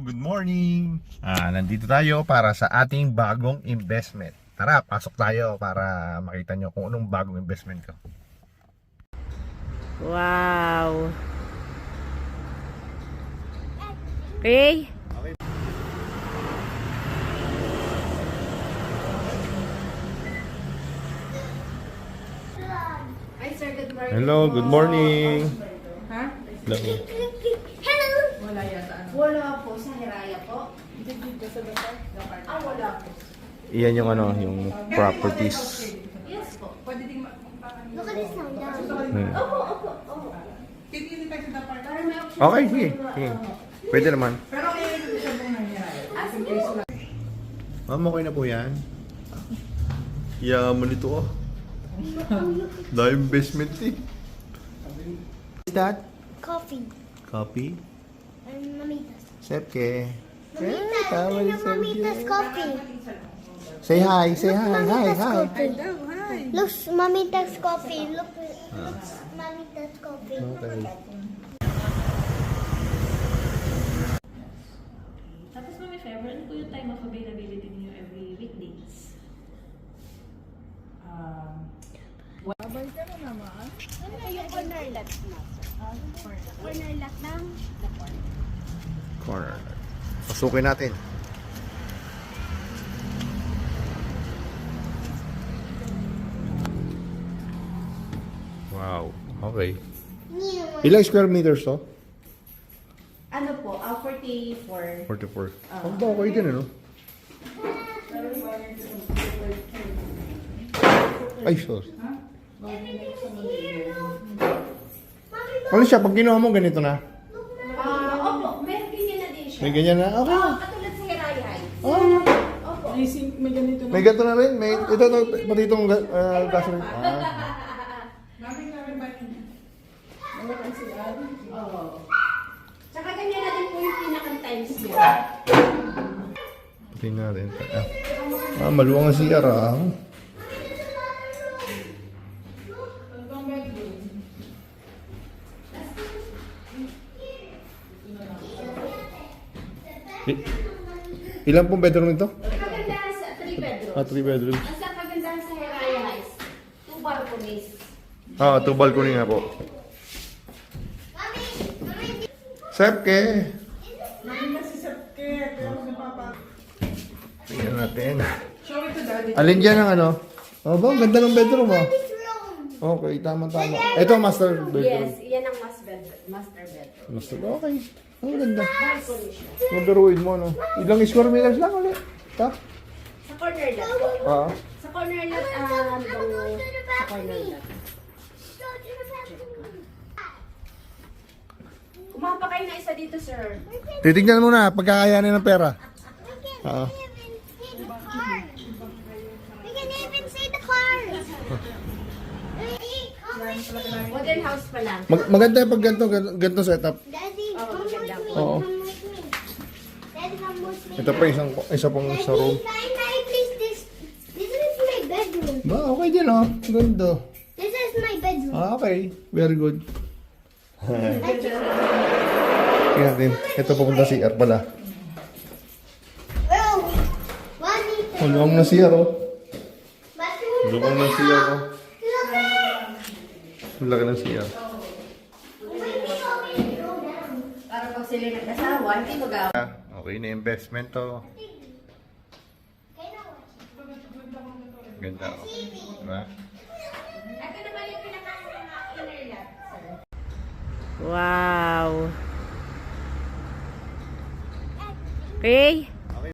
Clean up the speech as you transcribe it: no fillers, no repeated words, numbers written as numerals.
good morning! Nandito tayo para sa ating bagong investment. Tara, pasok tayo para makita nyo kung anong bagong investment ko. Wow! Okay? Hi sir, good morning. Hello, good morning! Ha? Hello. Wala yata. Wala po, sa Hiraya po. Dito sa Dakar? Wala po. Iyan yung yung properties. Yes po. Pwede din Look at this one down. Opo. Pipili tayo sa Dakar. Para may option. Okay, sige. Pwede naman. Pero kayo yung isa pong nangyayari. Ma'am, okay na po yan. Yaman ito ah. Dahil investment eh. Is that? Coffee. Copy? And mamitas. Sepke. Mamitas. tama ni Sepke. Mamitas coffee. Say hi, say hi, hi, Mamitas hi. coffee. Look, mamitas coffee. Look, mamitas coffee. Okay. Tapos Mami Feb, ano po yung time of availability niyo every weekdays? Ano yung corner lot na? Corner lot ng Corner. Pasukin natin. Wow. Okay. Ilang square meters to? Ano po? 44. 44. Ang ba okay din ano? Ay, sorry. Ano siya? Pag ginawa mo ganito na? Opo, may ganyan na din siya. May ganyan na? Okay. Katulad sa Hiraya High. Oh. Opo. May ganito na rin. May, ito, pati itong gasoline. Oo. Tsaka ganyan na din po yung pinakang times niya. Tingnan natin. Maluwang ang CR ah. Ilan pong bedroom ito? Kagandahan sa 3 bedrooms. 3 bedroom. Ang sa kagandahan sa Hiraya High, 2 balconies. 2 balcony nga po. Sepke! Tingnan natin. Alin dyan ang ano? Oh, ba? Ang ganda ng bedroom ah. Okay, tama-tama. Ito master bedroom. Yes, iyan ang master bedroom. Master, okay. Ang ganda. Balcony siya. Mabiruin mo, no? Ilang square meters lang ulit. Ta? Sa corner lot po. Oo. Sa corner lot, sa corner lot. Kumapa kayo na isa dito, sir. Titignan mo na, pagkakayanin ng pera. Oo. We can even see the cars. Modern house pa lang. Maganda pag ganito setup. Daddy, come with me. Oo. Come with me. Daddy, come with me. Ito pa isa pang sa room. Nay, please, this is my bedroom. Ba, okay din oh. Ganda. This is my bedroom. Okay, very good. Tingnan natin. Ito papunta CR pala. Oh, one meter. Luwang na CR oh. Bathroom. Luwang na CR oh. Look at Ang laki ng CR. Para pag sila nag-asawa, hindi mag-awa. Okay na investment to. Ganda oh. Diba? Ito naman yung pinaka-inner lot, sir. Wow! Okay?